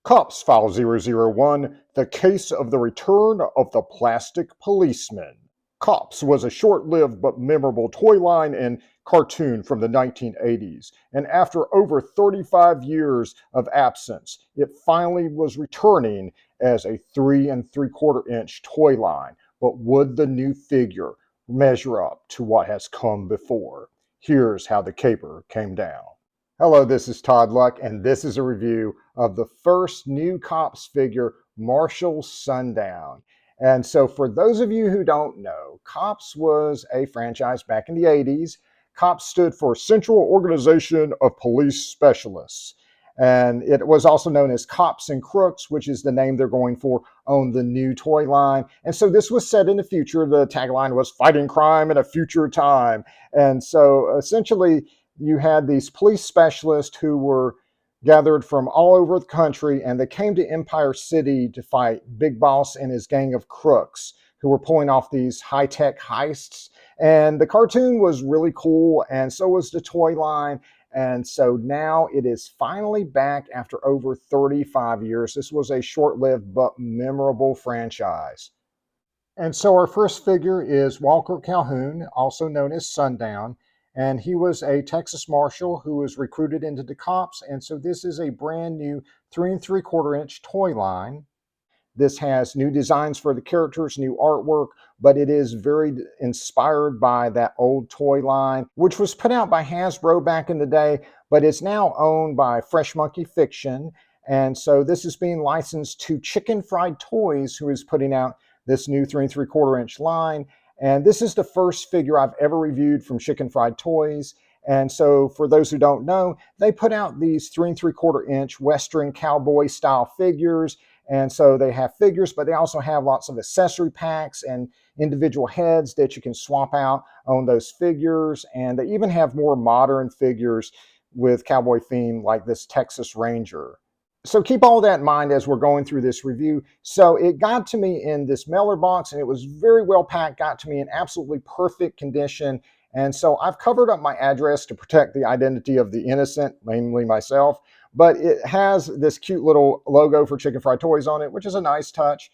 C.O.P.S. File 001, The Case of the Return of the Plastic Policeman. C.O.P.S. was a short-lived but memorable toy line and cartoon from the 1980s, and after over 35 years of absence, it finally was returning as a 3 3/4 inch toy line. But would the new figure measure up to what has come before? Here's how the caper came down. Hello, this is Todd Luck, and this is a review of the first new C.O.P.S figure, Marshal Sundown. And so for those of you who don't know, C.O.P.S was a franchise back in the 80s. C.O.P.S stood for Central Organization of Police Specialists. And it was also known as C.O.P.S and Crooks, which is the name they're going for on the new toy line. And so this was set in the future. The tagline was "Fighting Crime in a Future Time." And so essentially, you had these police specialists who were gathered from all over the country, and they came to Empire City to fight Big Boss and his gang of crooks who were pulling off these high-tech heists. And the cartoon was really cool, and so was the toy line. And so now it is finally back after over 35 years. This was a short-lived but memorable franchise. And so our first figure is Walker Calhoun, also known as Sundown. And he was a Texas Marshal who was recruited into the C.O.P.S. And so this is a brand new 3 3/4 inch toy line. This has new designs for the characters, new artwork, but it is very inspired by that old toy line, which was put out by Hasbro back in the day, but is now owned by Fresh Monkey Fiction. And so this is being licensed to Chicken Fried Toys, who is putting out this new 3 3/4 inch line. And this is the first figure I've ever reviewed from Chicken Fried Toys. And so for those who don't know, they put out these 3 3/4 inch Western cowboy style figures. And so they have figures, but they also have lots of accessory packs and individual heads that you can swap out on those figures. And they even have more modern figures with cowboy theme, like this Texas Ranger. So keep all that in mind as we're going through this review. So it got to me in this mailer box, and it was very well packed, got to me in absolutely perfect condition. And so I've covered up my address to protect the identity of the innocent, mainly myself. But it has this cute little logo for Chicken Fried Toys on it, which is a nice touch.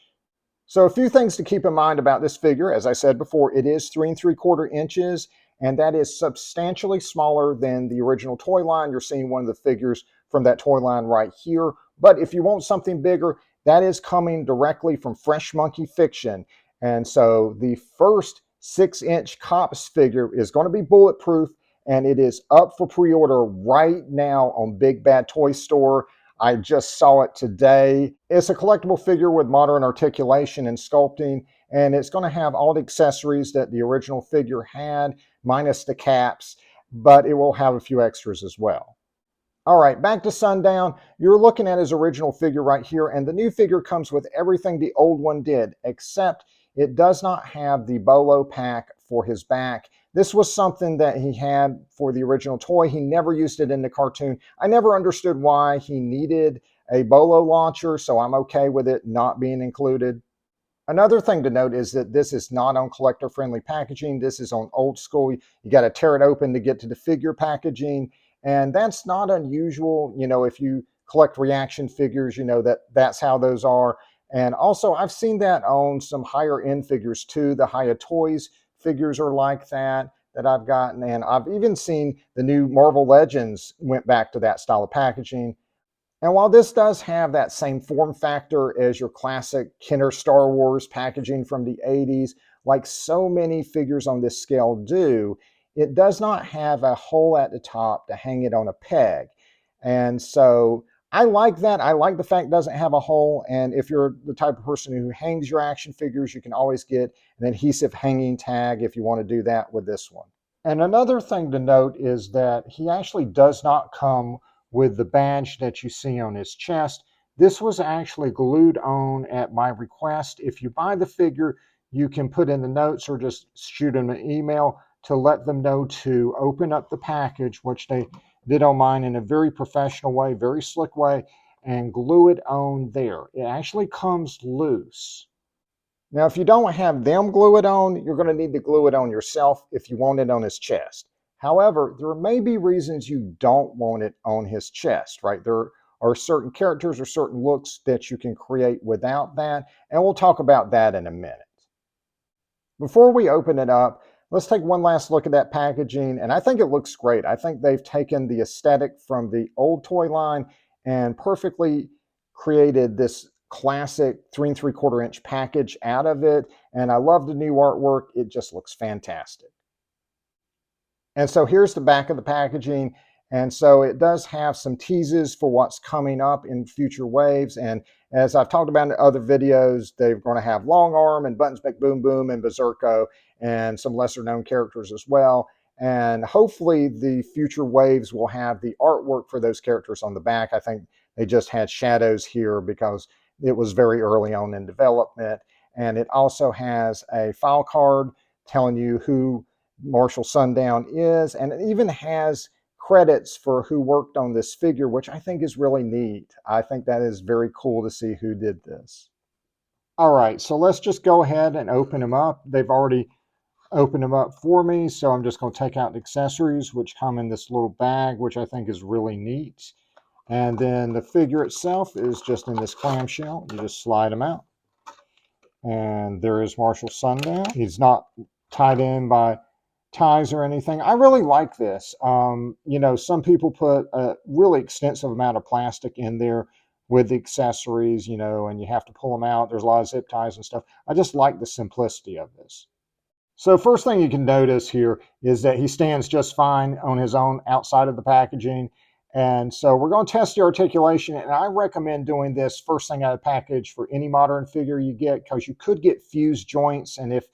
So a few things to keep in mind about this figure. As I said before, it is 3 3/4 inches, and that is substantially smaller than the original toy line. You're seeing one of the figures from that toy line right here. But if you want something bigger, that is coming directly from Fresh Monkey Fiction. And so the first 6-inch C.O.P.S figure is going to be bulletproof, and it is up for pre-order right now on Big Bad Toy Store. I just saw it today. It's a collectible figure with modern articulation and sculpting, and it's going to have all the accessories that the original figure had, minus the caps, but it will have a few extras as well. All right, back to Sundown. You're looking at his original figure right here, and the new figure comes with everything the old one did, except it does not have the bolo pack for his back. This was something that he had for the original toy. He never used it in the cartoon. I never understood why he needed a bolo launcher, so I'm okay with it not being included. Another thing to note is that this is not on collector-friendly packaging. This is on old school. You got to tear it open to get to the figure packaging. And that's not unusual. You know, if you collect reaction figures, you know that's how those are. And also, I've seen that on some higher end figures too. The Hiya Toys figures are like that I've gotten. And I've even seen the new Marvel Legends went back to that style of packaging. And while this does have that same form factor as your classic Kenner Star Wars packaging from the 80s, like so many figures on this scale do, it does not have a hole at the top to hang it on a peg. And so I like that. I like the fact it doesn't have a hole. And if you're the type of person who hangs your action figures, you can always get an adhesive hanging tag if you want to do that with this one. And another thing to note is that he actually does not come with the badge that you see on his chest. This was actually glued on at my request. If you buy the figure, you can put in the notes or just shoot him an email to let them know to open up the package, which they did on mine in a very professional way, very slick way, and glue it on there. It actually comes loose. Now, if you don't have them glue it on, you're going to need to glue it on yourself if you want it on his chest. However, there may be reasons you don't want it on his chest, right? There are certain characters or certain looks that you can create without that, and we'll talk about that in a minute. Before we open it up, let's take one last look at that packaging, and I think it looks great. I think they've taken the aesthetic from the old toy line and perfectly created this classic 3 3/4 inch package out of it, and I love the new artwork. It just looks fantastic. And so here's the back of the packaging. And so it does have some teases for what's coming up in future waves. And as I've talked about in other videos, they're going to have Long Arm and Buttons Boom Boom and Berserko and some lesser known characters as well. And hopefully the future waves will have the artwork for those characters on the back. I think they just had shadows here because it was very early on in development. And it also has a file card telling you who Marshal Sundown is, and it even has credits for who worked on this figure, which I think is really neat. I think that is very cool to see who did this. All right, so let's just go ahead and open them up. They've already opened them up for me, so I'm just going to take out the accessories, which come in this little bag, which I think is really neat. And then the figure itself is just in this clamshell. You just slide them out. And there is Marshal Sundown. He's not tied in by ties or anything. I really like this. Some people put a really extensive amount of plastic in there with the accessories, and you have to pull them out. There's a lot of zip ties and stuff. I just like the simplicity of this. So first thing you can notice here is that he stands just fine on his own outside of the packaging. And so we're going to test the articulation, and I recommend doing this first thing out of the package for any modern figure you get, because you could get fused joints, and if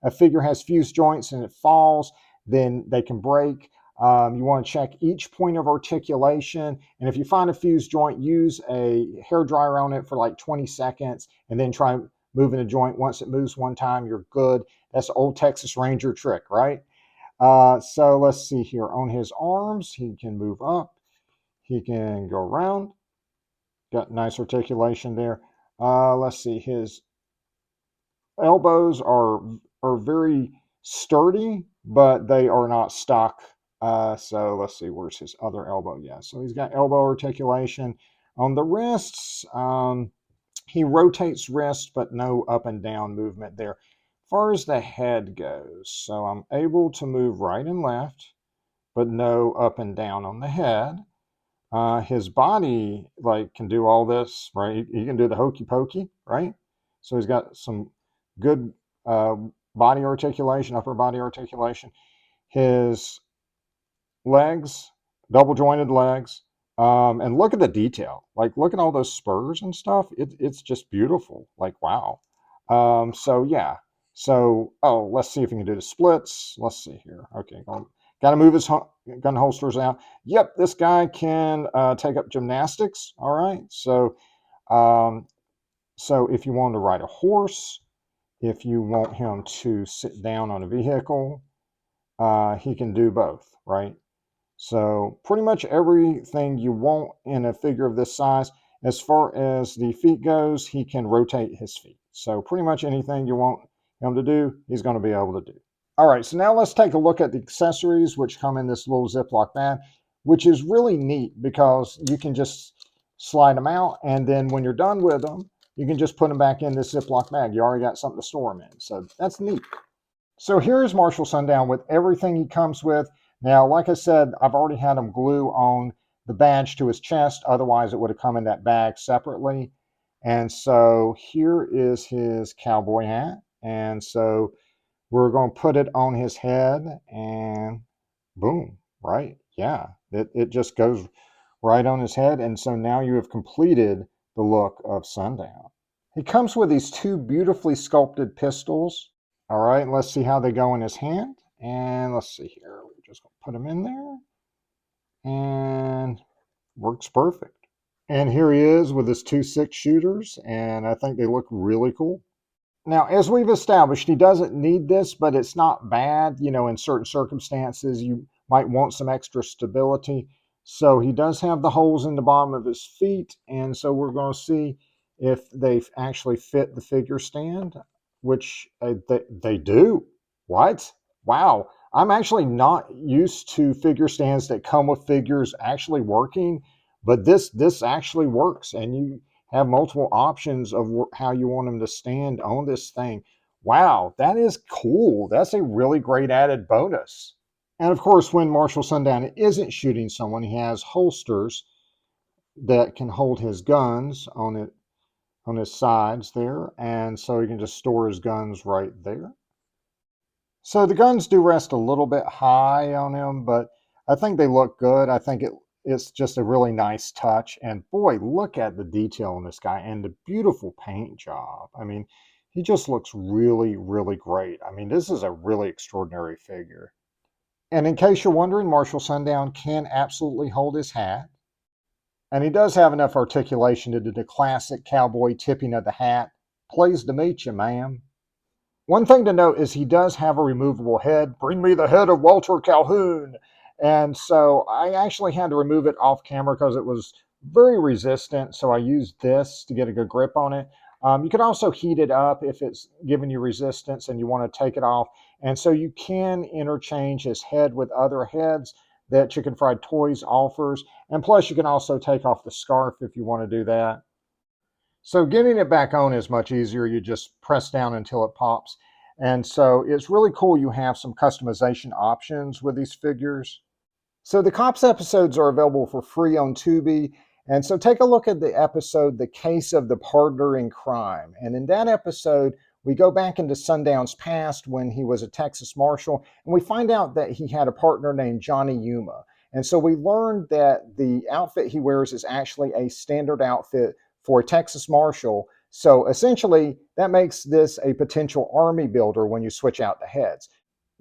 a figure has fused joints and it falls, then they can break. You want to check each point of articulation, and if you find a fused joint, use a hair dryer on it for like 20 seconds, and then try moving a joint. Once it moves one time, you're good. That's the old Texas Ranger trick, right? So let's see here. On his arms, he can move up. He can go around. Got nice articulation there. Let's see. His elbows are very sturdy, but they are not stuck. So let's see. Where's his other elbow? Yeah. So he's got elbow articulation. On the wrists, he rotates wrist, but no up and down movement there. As far as the head goes, so I'm able to move right and left, but no up and down on the head. His body can do all this, right? He can do the hokey pokey, right? So he's got some good body articulation, upper body articulation. His legs, double jointed legs, and look at the detail. Look at all those spurs and stuff. It's just beautiful. Wow. So yeah. So let's see if we can do the splits. Let's see here. Okay, got to move his gun holsters out. Yep, this guy can take up gymnastics. All right. So if you want to ride a horse, if you want him to sit down on a vehicle, he can do both, right? So pretty much everything you want in a figure of this size. As far as the feet goes, he can rotate his feet. So pretty much anything you want him to do, he's going to be able to do. All right, so now let's take a look at the accessories, which come in this little Ziploc bag, which is really neat because you can just slide them out, and then when you're done with them, you can just put them back in this Ziploc bag. You already got something to store them in, so that's neat. So here's Marshal Sundown with everything he comes with. Now, like I said, I've already had him glue on the badge to his chest. Otherwise, it would have come in that bag separately. And so here is his cowboy hat. And so we're going to put it on his head and boom, right? Yeah, it just goes right on his head. And so now you have completed the look of Sundown. He comes with these two beautifully sculpted pistols. All right, let's see how they go in his hand. And let's see here. We're just going to put them in there. And works perfect. And here he is with his 2 6-shooters. And I think they look really cool. Now, as we've established, he doesn't need this, but it's not bad. In certain circumstances, you might want some extra stability. So he does have the holes in the bottom of his feet. And so we're going to see if they actually fit the figure stand, which they do. What? Wow. I'm actually not used to figure stands that come with figures actually working, But this actually works, and you have multiple options of how you want them to stand on this thing. Wow, that is cool. That's a really great added bonus. And of course, when Marshal Sundown isn't shooting someone, he has holsters that can hold his guns on his sides there, and so he can just store his guns right there. So the guns do rest a little bit high on him, but I think they look good. I think it's just a really nice touch. And boy, look at the detail on this guy and the beautiful paint job. I mean, he just looks really, really great. I mean, this is a really extraordinary figure. And in case you're wondering, Marshal Sundown can absolutely hold his hat. And he does have enough articulation to do the classic cowboy tipping of the hat. Pleased to meet you, ma'am. One thing to note is he does have a removable head. Bring me the head of Walter Calhoun. And so I actually had to remove it off camera because it was very resistant. So I used this to get a good grip on it. You can also heat it up if it's giving you resistance and you want to take it off. And so you can interchange his head with other heads that Chicken Fried Toys offers. And plus, you can also take off the scarf if you want to do that. So getting it back on is much easier. You just press down until it pops. And so it's really cool you have some customization options with these figures. So the C.O.P.S episodes are available for free on Tubi. And so take a look at the episode, The Case of the Pardner in Crime. And in that episode, we go back into Sundown's past when he was a Texas Marshal, and we find out that he had a partner named Johnny Yuma. And so we learned that the outfit he wears is actually a standard outfit for a Texas Marshal. So essentially, that makes this a potential army builder when you switch out the heads.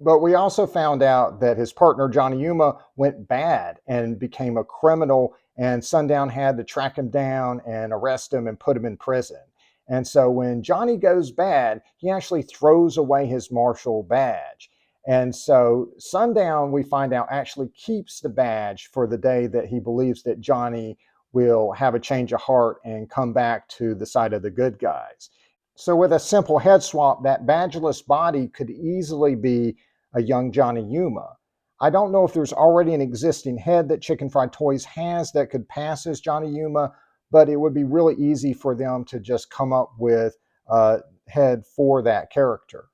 But we also found out that his partner, Johnny Yuma, went bad and became a criminal, and Sundown had to track him down and arrest him and put him in prison. And so when Johnny goes bad, he actually throws away his marshal badge. And so Sundown, we find out, actually keeps the badge for the day that he believes that Johnny will have a change of heart and come back to the side of the good guys. So with a simple head swap, that badgeless body could easily be a young Johnny Yuma. I don't know if there's already an existing head that Chicken Fried Toys has that could pass as Johnny Yuma, but it would be really easy for them to just come up with a head for that character.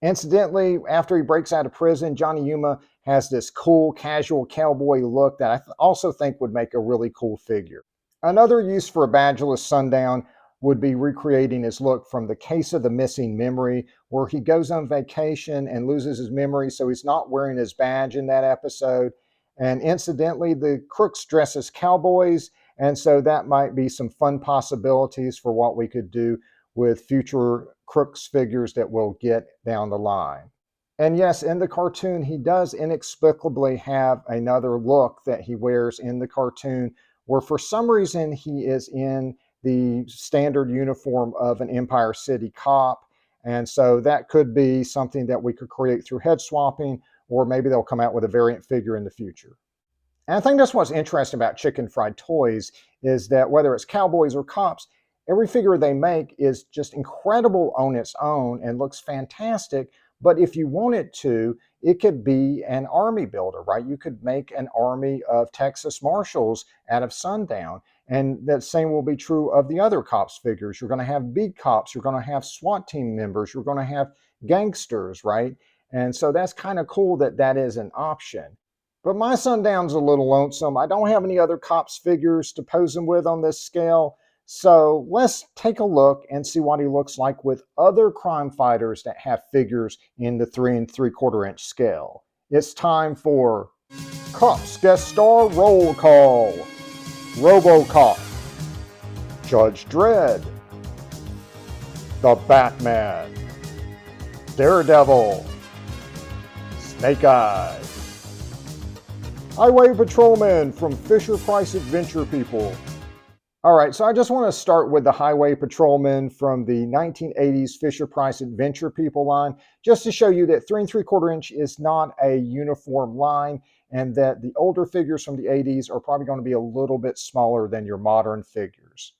Incidentally, after he breaks out of prison, Johnny Yuma has this cool casual cowboy look that I also think would make a really cool figure. Another use for a badgeless Sundown would be recreating his look from The Case of the Missing Memory, where he goes on vacation and loses his memory, so he's not wearing his badge in that episode. And incidentally, the Crooks dress as cowboys, and so that might be some fun possibilities for what we could do with future Crooks figures that we'll get down the line. And yes, in the cartoon, he does inexplicably have another look that he wears in the cartoon, where for some reason he is in the standard uniform of an Empire City cop. And so that could be something that we could create through head swapping, or maybe they'll come out with a variant figure in the future. And I think that's what's interesting about Chicken Fried Toys is that whether it's cowboys or cops, every figure they make is just incredible on its own and looks fantastic. But if you wanted to, it could be an army builder, right? You could make an army of Texas Marshals out of Sundown. And that same will be true of the other cops figures. You're going to have beat cops. You're going to have SWAT team members. You're going to have gangsters, right? And so that's kind of cool that that is an option. But my Sundown's a little lonesome. I don't have any other cops figures to pose him with on this scale. So let's take a look and see what he looks like with other crime fighters that have figures in the 3 3/4 inch scale. It's time for C.O.P.S Guest Star Roll Call. RoboCop, Judge Dredd, the Batman, Daredevil, Snake Eyes, Highway Patrolman from Fisher-Price Adventure People. All right, so I just want to start with the Highway Patrolman from the 1980s Fisher-Price Adventure People line, just to show you that 3 3/4 inch is not a uniform line, and that the older figures from the 80s are probably going to be a little bit smaller than your modern figures.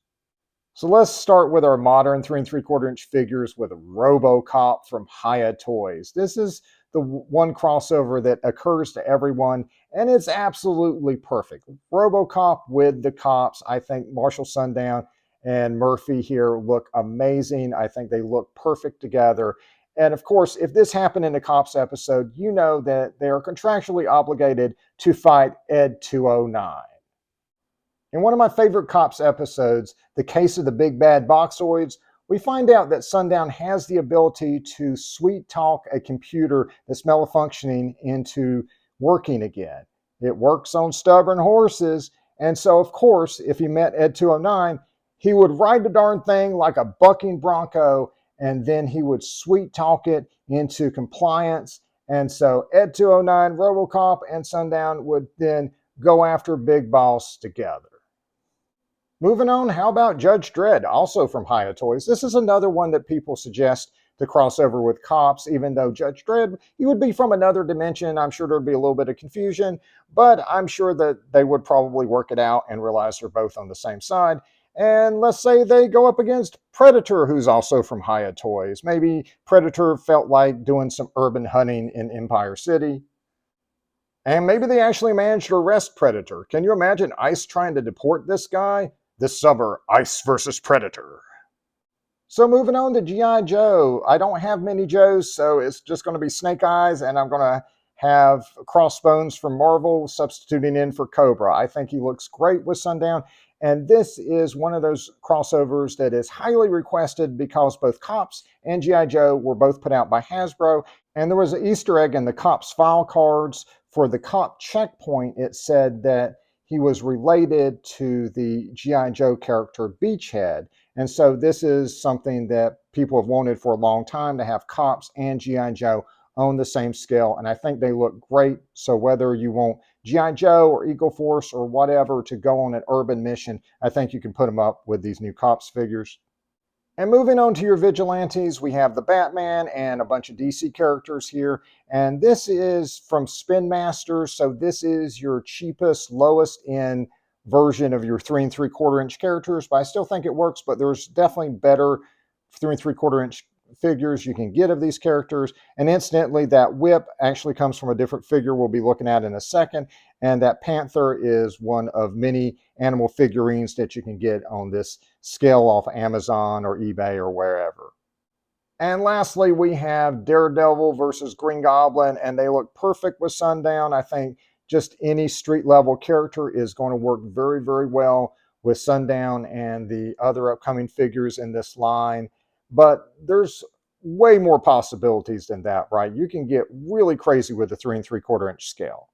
So let's start with our modern 3 3/4 inch figures with RoboCop from Hiya Toys. This is the one crossover that occurs to everyone, and it's absolutely perfect. RoboCop with the cops. I think Marshall, Sundown, and Murphy here look amazing. I think they look perfect together. And of course, if this happened in a Cops episode, you know that they are contractually obligated to fight Ed 209. In one of my favorite Cops episodes, The Case of the Big Bad Boxiods, we find out that Sundown has the ability to sweet talk a computer that's malfunctioning into working again. It works on stubborn horses. And so, of course, if he met Ed 209, he would ride the darn thing like a bucking bronco, and then he would sweet talk it into compliance. And so Ed 209, RoboCop, and Sundown would then go after Big Boss together. Moving on, how about Judge Dredd, also from Hiya Toys? This is another one that people suggest to cross over with Cops, even though Judge Dredd, he would be from another dimension. I'm sure there'd be a little bit of confusion, but I'm sure that they would probably work it out and realize they're both on the same side. And let's say they go up against Predator, who's also from Hiya Toys. Maybe Predator felt like doing some urban hunting in Empire City. And maybe they actually managed to arrest Predator. Can you imagine ICE trying to deport this guy? This summer, ICE versus Predator. So moving on to G.I. Joe. I don't have many Joes, so it's just going to be Snake Eyes, and I'm going to have Crossbones from Marvel substituting in for Cobra. I think he looks great with Sundown, and this is one of those crossovers that is highly requested because both Cops and G.I. Joe were both put out by Hasbro, and there was an Easter egg in the Cops file cards. For the Cop checkpoint, it said that he was related to the G.I. Joe character Beachhead. And so this is something that people have wanted for a long time, to have Cops and G.I. Joe on the same scale. And I think they look great. So whether you want G.I. Joe or Eagle Force or whatever to go on an urban mission, I think you can put them up with these new Cops figures. And moving on to your vigilantes, we have the Batman and a bunch of DC characters here. And this is from Spin Masters. So this is your cheapest, lowest end version of your 3 3/4 inch characters. But I still think it works, but there's definitely better 3 3/4 inch figures you can get of these characters. And incidentally, that whip actually comes from a different figure we'll be looking at in a second. And that Panther is one of many animal figurines that you can get on this scale off Amazon or eBay or wherever. And lastly, we have Daredevil versus Green Goblin, and they look perfect with Sundown. I think just any street level character is going to work very, very well with Sundown and the other upcoming figures in this line. But there's way more possibilities than that, right? You can get really crazy with the 3 3/4 inch scale.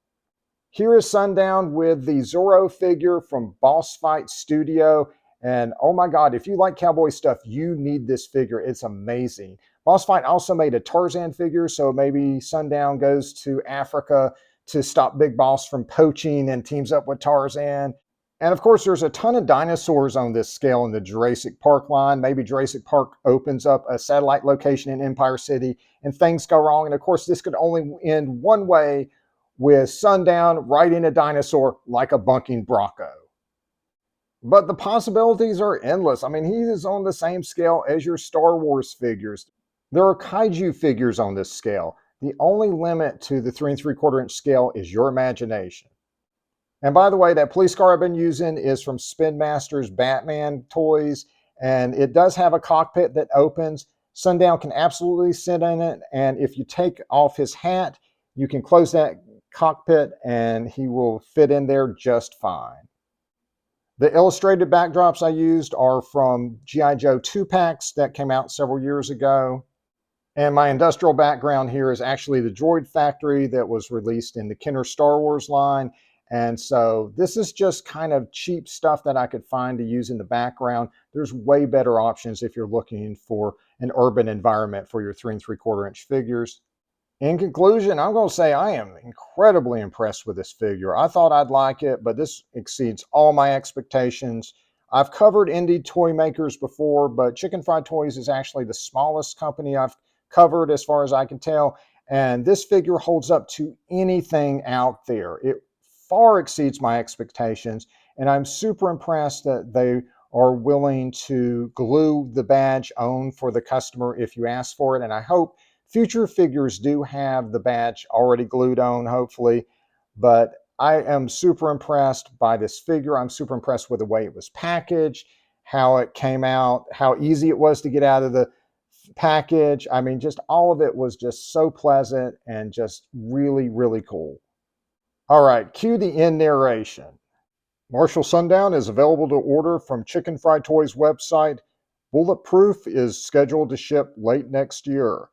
Here is Sundown with the Zorro figure from Boss Fight Studio. And oh my God, if you like cowboy stuff, you need this figure. It's amazing. Boss Fight also made a Tarzan figure, so maybe Sundown goes to Africa to stop Big Boss from poaching and teams up with Tarzan. And of course, there's a ton of dinosaurs on this scale in the Jurassic Park line. Maybe Jurassic Park opens up a satellite location in Empire City and things go wrong. And of course, this could only end one way, with Sundown riding a dinosaur like a bunking bronco. But the possibilities are endless. I mean, he is on the same scale as your Star Wars figures. There are kaiju figures on this scale. The only limit to the 3 3/4 inch scale is your imagination. And by the way, that police car I've been using is from Spin Masters Batman Toys, and it does have a cockpit that opens. Sundown can absolutely sit in it, and if you take off his hat, you can close that cockpit and he will fit in there just fine. The illustrated backdrops I used are from G.I. Joe 2-packs that came out several years ago. And my industrial background here is actually the Droid Factory that was released in the Kenner Star Wars line. And so this is just kind of cheap stuff that I could find to use in the background. There's way better options if you're looking for an urban environment for your 3 3/4 inch figures. In conclusion, I'm going to say I am incredibly impressed with this figure. I thought I'd like it, but this exceeds all my expectations. I've covered indie toy makers before, but Chicken Fried Toys is actually the smallest company I've covered as far as I can tell. And this figure holds up to anything out there. It far exceeds my expectations. And I'm super impressed that they are willing to glue the badge on for the customer if you ask for it. And I hope Future figures do have the badge already glued on, hopefully, but I am super impressed by this figure. I'm super impressed with the way it was packaged, how it came out, how easy it was to get out of the package. I mean, just all of it was just so pleasant and just really, really cool. All right, cue the end narration. Marshal Sundown is available to order from Chicken Fried Toys website. Bulletproof is scheduled to ship late next year.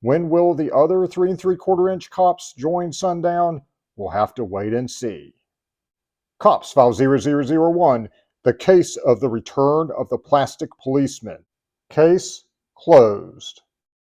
When will the other 3 3/4 inch cops join Sundown? We'll have to wait and see. Cops File 0001, the case of the return of the plastic policeman. Case closed.